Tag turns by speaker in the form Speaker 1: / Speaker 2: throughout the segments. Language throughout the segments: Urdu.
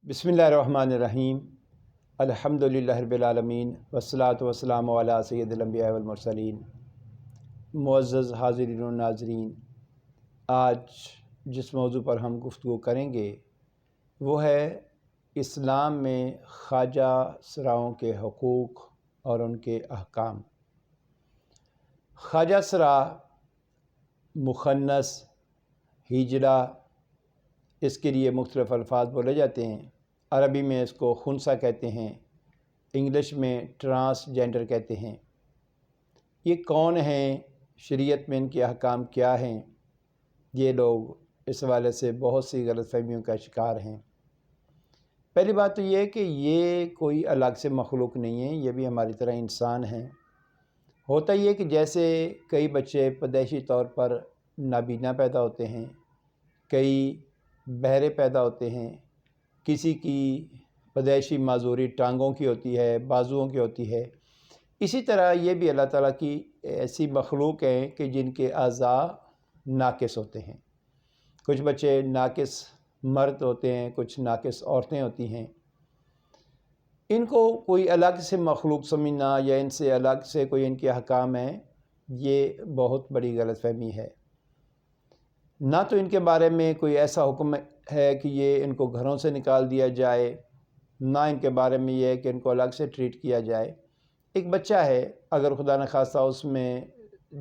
Speaker 1: بسم اللہ الرحمن الرحیم الحمدللہ رب العالمین والصلاة والسلام علی سید الانبیاء والمرسلین۔ معزز حاضرین و ناظرین، آج جس موضوع پر ہم گفتگو کریں گے وہ ہے اسلام میں خواجہ سراؤں کے حقوق اور ان کے احکام۔ خواجہ سراء مخنث ہجرہ، اس کے لیے مختلف الفاظ بولے جاتے ہیں۔ عربی میں اس کو خنثی کہتے ہیں، انگلش میں ٹرانس جینڈر کہتے ہیں۔ یہ کون ہیں، شریعت میں ان کے احکام کیا ہیں، یہ لوگ اس حوالے سے بہت سی غلط فہمیوں کا شکار ہیں۔ پہلی بات تو یہ ہے کہ یہ کوئی الگ سے مخلوق نہیں ہے، یہ بھی ہماری طرح انسان ہیں۔ ہوتا یہ کہ جیسے کئی بچے پیدائشی طور پر نابینا پیدا ہوتے ہیں، کئی بہرے پیدا ہوتے ہیں، کسی کی پیدائشی معذوری ٹانگوں کی ہوتی ہے، بازوؤں کی ہوتی ہے، اسی طرح یہ بھی اللہ تعالیٰ کی ایسی مخلوق ہیں کہ جن کے اعضاء ناقص ہوتے ہیں۔ کچھ بچے ناقص مرد ہوتے ہیں، کچھ ناقص عورتیں ہوتی ہیں۔ ان کو کوئی الگ سے مخلوق سمجھنا یا ان سے الگ سے کوئی ان کے احکام ہیں، یہ بہت بڑی غلط فہمی ہے۔ نہ تو ان کے بارے میں کوئی ایسا حکم ہے کہ یہ ان کو گھروں سے نکال دیا جائے، نہ ان کے بارے میں یہ ہے کہ ان کو الگ سے ٹریٹ کیا جائے۔ ایک بچہ ہے، اگر خدا نخواستہ اس میں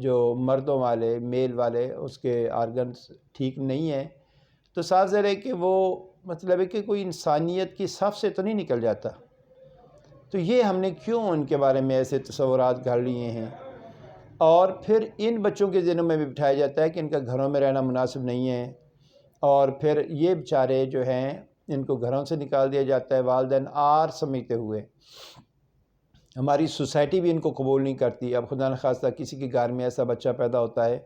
Speaker 1: جو مردوں والے میل والے اس کے آرگنز ٹھیک نہیں ہیں تو صاف ظاہر ہے کہ وہ مطلب ہے کہ کوئی انسانیت کی صف سے تو نہیں نکل جاتا۔ تو یہ ہم نے کیوں ان کے بارے میں ایسے تصورات گھڑ لیے ہیں، اور پھر ان بچوں کے ذہنوں میں بھی بٹھایا جاتا ہے کہ ان کا گھروں میں رہنا مناسب نہیں ہے، اور پھر یہ بیچارے جو ہیں ان کو گھروں سے نکال دیا جاتا ہے والدین آر سمجھتے ہوئے۔ ہماری سوسائٹی بھی ان کو قبول نہیں کرتی۔ اب خدا نخواستہ کسی کے گھر میں ایسا بچہ پیدا ہوتا ہے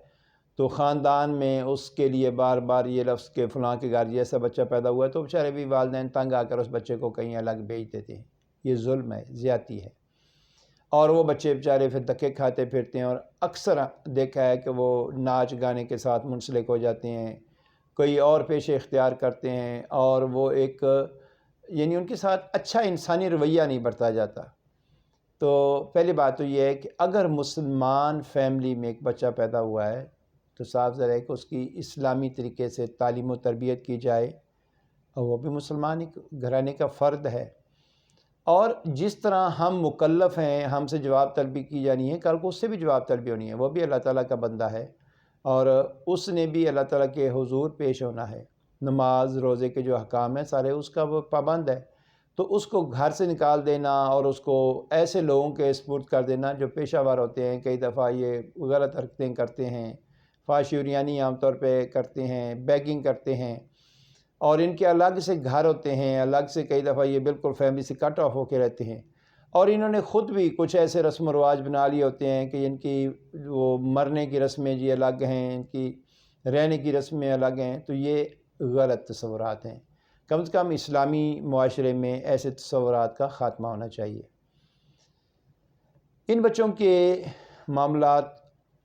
Speaker 1: تو خاندان میں اس کے لیے بار بار یہ لفظ کہ فلاں کے گھر یہ ایسا بچہ پیدا ہوا ہے، تو بیچارے بھی والدین تنگ آ کر اس بچے کو کہیں الگ بھیج دیتے ہیں۔ یہ ظلم ہے، زیادتی ہے، اور وہ بچے بیچارے پھر دھکے کھاتے پھرتے ہیں، اور اکثر دیکھا ہے کہ وہ ناچ گانے کے ساتھ منسلک ہو جاتے ہیں، کوئی اور پیشے اختیار کرتے ہیں، اور وہ ایک یعنی ان کے ساتھ اچھا انسانی رویہ نہیں برتا جاتا۔ تو پہلی بات تو یہ ہے کہ اگر مسلمان فیملی میں ایک بچہ پیدا ہوا ہے تو صاف ظاہر ہے کہ اس کی اسلامی طریقے سے تعلیم و تربیت کی جائے، اور وہ بھی مسلمان گھرانے کا فرد ہے۔ اور جس طرح ہم مکلف ہیں، ہم سے جواب طلبی کی جانی ہے، کل کو اس سے بھی جواب طلبی ہونی ہے، وہ بھی اللہ تعالیٰ کا بندہ ہے، اور اس نے بھی اللہ تعالیٰ کے حضور پیش ہونا ہے۔ نماز روزے کے جو احکام ہیں سارے اس کا وہ پابند ہے، تو اس کو گھر سے نکال دینا اور اس کو ایسے لوگوں کے سپرد کر دینا جو پیشہ ور ہوتے ہیں، کئی دفعہ یہ غلط حرکتیں کرتے ہیں، فحش عریانی عام طور پہ کرتے ہیں، بیگنگ کرتے ہیں، اور ان کے الگ سے گھر ہوتے ہیں، الگ سے کئی دفعہ یہ بالکل فیملی سے کٹ آف ہو کے رہتے ہیں، اور انہوں نے خود بھی کچھ ایسے رسم و رواج بنا لیے ہوتے ہیں کہ ان کی وہ مرنے کی رسمیں جی الگ ہیں، ان کی رہنے کی رسمیں الگ ہیں۔ تو یہ غلط تصورات ہیں۔ کم سے کم اسلامی معاشرے میں ایسے تصورات کا خاتمہ ہونا چاہیے۔ ان بچوں کے معاملات،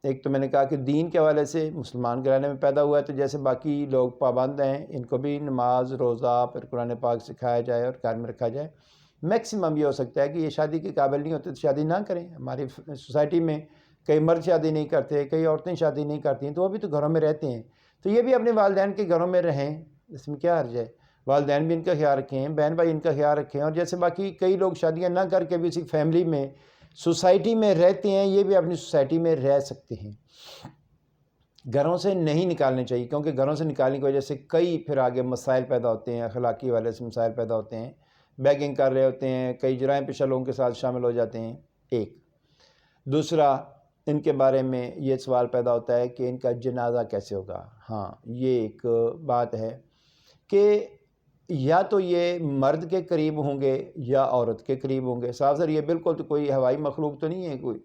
Speaker 1: ایک تو میں نے کہا کہ دین کے حوالے سے مسلمان گھرانے میں پیدا ہوا ہے تو جیسے باقی لوگ پابند ہیں، ان کو بھی نماز روزہ پھر قرآن پاک سکھایا جائے اور گھر میں رکھا جائے۔ میکسیمم یہ ہو سکتا ہے کہ یہ شادی کے قابل نہیں ہوتے تو شادی نہ کریں۔ ہماری سوسائٹی میں کئی مرد شادی نہیں کرتے، کئی عورتیں شادی نہیں کرتی ہیں، تو وہ بھی تو گھروں میں رہتے ہیں، تو یہ بھی اپنے والدین کے گھروں میں رہیں، اس میں کیا حرج ہے؟ والدین بھی ان کا خیال رکھیں، بہن بھائی ان کا خیال رکھیں، اور جیسے باقی کئی لوگ شادیاں نہ کر کے بھی اسی فیملی میں سوسائٹی میں رہتے ہیں، یہ بھی اپنی سوسائٹی میں رہ سکتے ہیں۔ گھروں سے نہیں نکالنے چاہیے، کیونکہ گھروں سے نکالنے کی وجہ سے کئی پھر آگے مسائل پیدا ہوتے ہیں، اخلاقی والے سے مسائل پیدا ہوتے ہیں، بیگنگ کر رہے ہوتے ہیں، کئی جرائم پیشہ لوگوں کے ساتھ شامل ہو جاتے ہیں۔ ایک دوسرا، ان کے بارے میں یہ سوال پیدا ہوتا ہے کہ ان کا جنازہ کیسے ہوگا۔ ہاں، یہ ایک بات ہے کہ یا تو یہ مرد کے قریب ہوں گے یا عورت کے قریب ہوں گے۔ صاف ظاہر یہ بالکل تو کوئی ہوائی مخلوق تو نہیں ہے کوئی،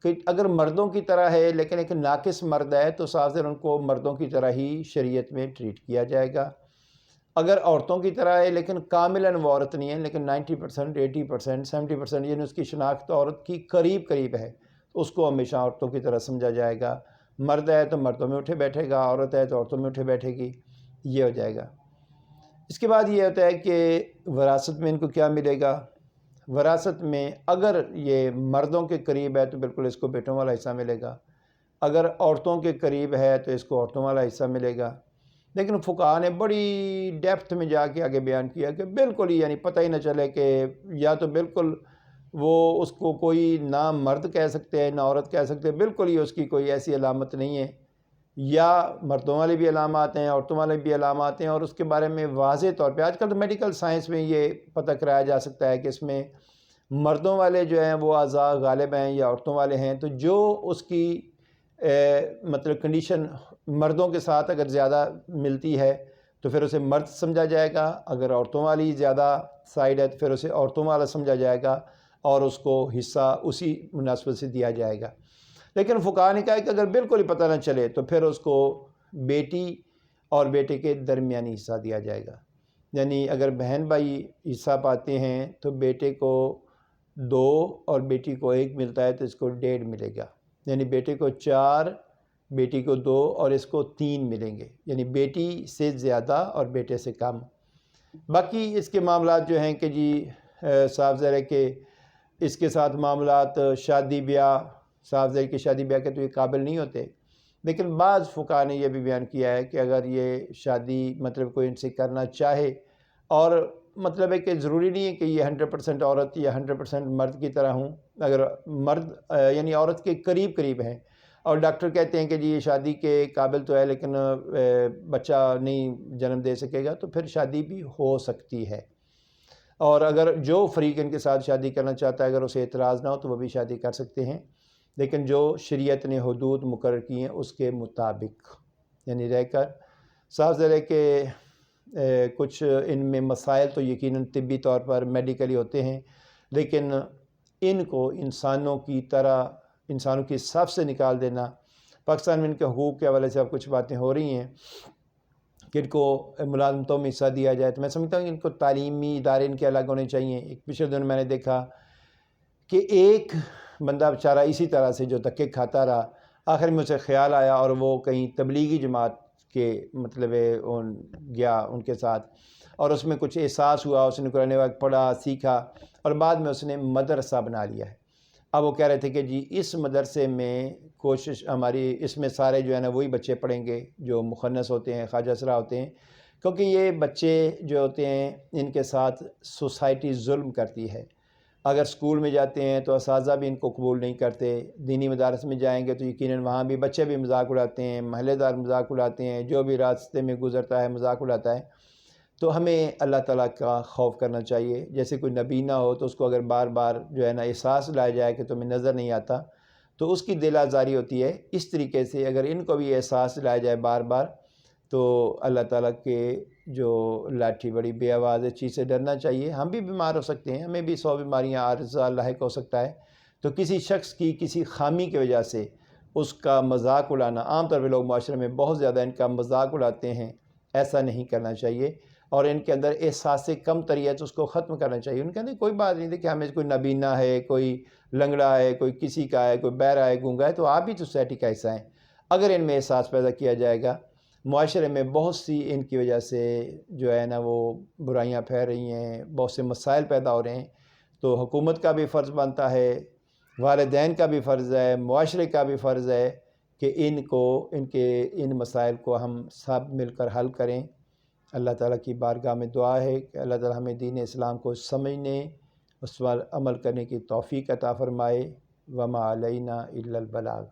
Speaker 1: کہ اگر مردوں کی طرح ہے لیکن ایک ناقص مرد ہے تو صاف ظاہر ان کو مردوں کی طرح ہی شریعت میں ٹریٹ کیا جائے گا۔ اگر عورتوں کی طرح ہے لیکن کاملاً وہ عورت نہیں ہے، لیکن 90%، 80%، 70% یعنی اس کی شناخت عورت کی قریب قریب ہے، تو اس کو ہمیشہ عورتوں کی طرح سمجھا جائے گا۔ مرد ہے تو مردوں میں اٹھے بیٹھے گا، عورت ہے تو عورتوں میں اٹھے بیٹھے گی، یہ ہو جائے گا۔ اس کے بعد یہ ہوتا ہے کہ وراثت میں ان کو کیا ملے گا۔ وراثت میں اگر یہ مردوں کے قریب ہے تو بالکل اس کو بیٹوں والا حصہ ملے گا، اگر عورتوں کے قریب ہے تو اس کو عورتوں والا حصہ ملے گا۔ لیکن فقہا نے بڑی ڈیپتھ میں جا کے آگے بیان کیا کہ بالکل ہی یعنی پتہ ہی نہ چلے کہ یا تو بالکل وہ اس کو کوئی نہ مرد کہہ سکتے ہیں نہ عورت کہہ سکتے، بالکل ہی اس کی کوئی ایسی علامت نہیں ہے، یا مردوں والے بھی علامات ہیں عورتوں والے بھی علامات ہیں، اور اس کے بارے میں واضح طور پہ آج کل تو میڈیکل سائنس میں یہ پتہ کرایا جا سکتا ہے کہ اس میں مردوں والے جو ہیں وہ اعضاء غالب ہیں یا عورتوں والے ہیں، تو جو اس کی مطلب کنڈیشن مردوں کے ساتھ اگر زیادہ ملتی ہے تو پھر اسے مرد سمجھا جائے گا، اگر عورتوں والی زیادہ سائڈ ہے تو پھر اسے عورتوں والا سمجھا جائے گا اور اس کو حصہ اسی مناسبت سے دیا جائے گا۔ لیکن فقہا نے کہا کہ اگر بالکل ہی پتہ نہ چلے تو پھر اس کو بیٹی اور بیٹے کے درمیانی حصہ دیا جائے گا، یعنی اگر بہن بھائی حصہ پاتے ہیں تو بیٹے کو 2 اور بیٹی کو 1 ملتا ہے تو اس کو 1.5 ملے گا، یعنی بیٹے کو 4 بیٹی کو 2 اور اس کو 3 ملیں گے، یعنی بیٹی سے زیادہ اور بیٹے سے کم۔ باقی اس کے معاملات جو ہیں کہ جی صاف ظاہر ہے کہ اس کے ساتھ معاملات شادی بیاہ، صاف ظاہر کہ شادی بیاہ کے تو یہ قابل نہیں ہوتے، لیکن بعض فقہا نے یہ بھی بیان کیا ہے کہ اگر یہ شادی مطلب کوئی ان سے کرنا چاہے، اور مطلب ہے کہ ضروری نہیں ہے کہ یہ 100% عورت یا 100% مرد کی طرح ہوں، اگر مرد یعنی عورت کے قریب قریب ہیں اور ڈاکٹر کہتے ہیں کہ جی یہ شادی کے قابل تو ہے لیکن بچہ نہیں جنم دے سکے گا، تو پھر شادی بھی ہو سکتی ہے، اور اگر جو فریق ان کے ساتھ شادی کرنا چاہتا ہے اگر اسے اعتراض نہ ہو تو وہ بھی شادی کر سکتے ہیں، لیکن جو شریعت نے حدود مقرر کی ہیں اس کے مطابق یعنی رہ کر۔ صاف ظاہر ہے کہ کچھ ان میں مسائل تو یقیناً طبی طور پر میڈیکلی ہوتے ہیں، لیکن ان کو انسانوں کی طرح انسانوں کی صف سے نکال دینا، پاکستان میں ان کے حقوق کے حوالے سے اب کچھ باتیں ہو رہی ہیں کہ ان کو ملازمتوں میں حصہ دیا جائے، تو میں سمجھتا ہوں کہ ان کو تعلیمی ادارے ان کے الگ ہونے چاہیے۔ ایک پچھلے دن میں نے دیکھا کہ ایک بندہ بیچارہ اسی طرح سے جو دھکے کھاتا رہا، آخر میں اسے خیال آیا اور وہ کہیں تبلیغی جماعت کے مطلب گیا ان کے ساتھ، اور اس میں کچھ احساس ہوا، اس نے قرآن پاک پڑھا سیکھا اور بعد میں اس نے مدرسہ بنا لیا ہے۔ اب وہ کہہ رہے تھے کہ جی اس مدرسے میں کوشش ہماری اس میں سارے جو ہے نا وہی بچے پڑھیں گے جو مخنث ہوتے ہیں، خواجہ سراء ہوتے ہیں، کیونکہ یہ بچے جو ہوتے ہیں ان کے ساتھ سوسائٹی ظلم کرتی ہے۔ اگر سکول میں جاتے ہیں تو اساتذہ بھی ان کو قبول نہیں کرتے، دینی مدارس میں جائیں گے تو یقیناً وہاں بھی بچے بھی مذاق اڑاتے ہیں، محلے دار مذاق اڑاتے ہیں، جو بھی راستے میں گزرتا ہے مذاق اڑاتا ہے۔ تو ہمیں اللہ تعالیٰ کا خوف کرنا چاہیے، جیسے کوئی نبی نہ ہو تو اس کو اگر بار بار جو ہے نا احساس لایا جائے کہ تمہیں نظر نہیں آتا تو اس کی دل آزاری ہوتی ہے، اس طریقے سے اگر ان کو بھی احساس لایا جائے بار بار تو اللہ تعالیٰ کے جو لاٹھی بڑی بے آواز چیز سے ڈرنا چاہیے۔ ہم بھی بیمار ہو سکتے ہیں، ہمیں بھی 100 بیماریاں عارضہ لاحق ہو سکتا ہے، تو کسی شخص کی کسی خامی کی وجہ سے اس کا مذاق اڑانا، عام طور پہ لوگ معاشرے میں بہت زیادہ ان کا مذاق اڑاتے ہیں، ایسا نہیں کرنا چاہیے، اور ان کے اندر احساس کم تری ہے تو اس کو ختم کرنا چاہیے۔ ان کے اندر کوئی بات نہیں تھی کہ ہمیں کوئی نابینا ہے، کوئی لنگڑا ہے، کوئی کسی کا ہے، کوئی بہرا ہے، گونگا ہے، تو آپ بھی تو سوسائٹی کا حصہ ہیں۔ اگر ان میں احساس پیدا کیا جائے گا، معاشرے میں بہت سی ان کی وجہ سے جو ہے نا وہ برائیاں پھیل رہی ہیں، بہت سے مسائل پیدا ہو رہے ہیں، تو حکومت کا بھی فرض بنتا ہے، والدین کا بھی فرض ہے، معاشرے کا بھی فرض ہے کہ ان مسائل کو ہم سب مل کر حل کریں۔ اللہ تعالیٰ کی بارگاہ میں دعا ہے کہ اللہ تعالیٰ ہمیں دین اسلام کو سمجھنے، اس پر عمل کرنے کی توفیق عطا فرمائے۔ وما علینا الا البلاغ۔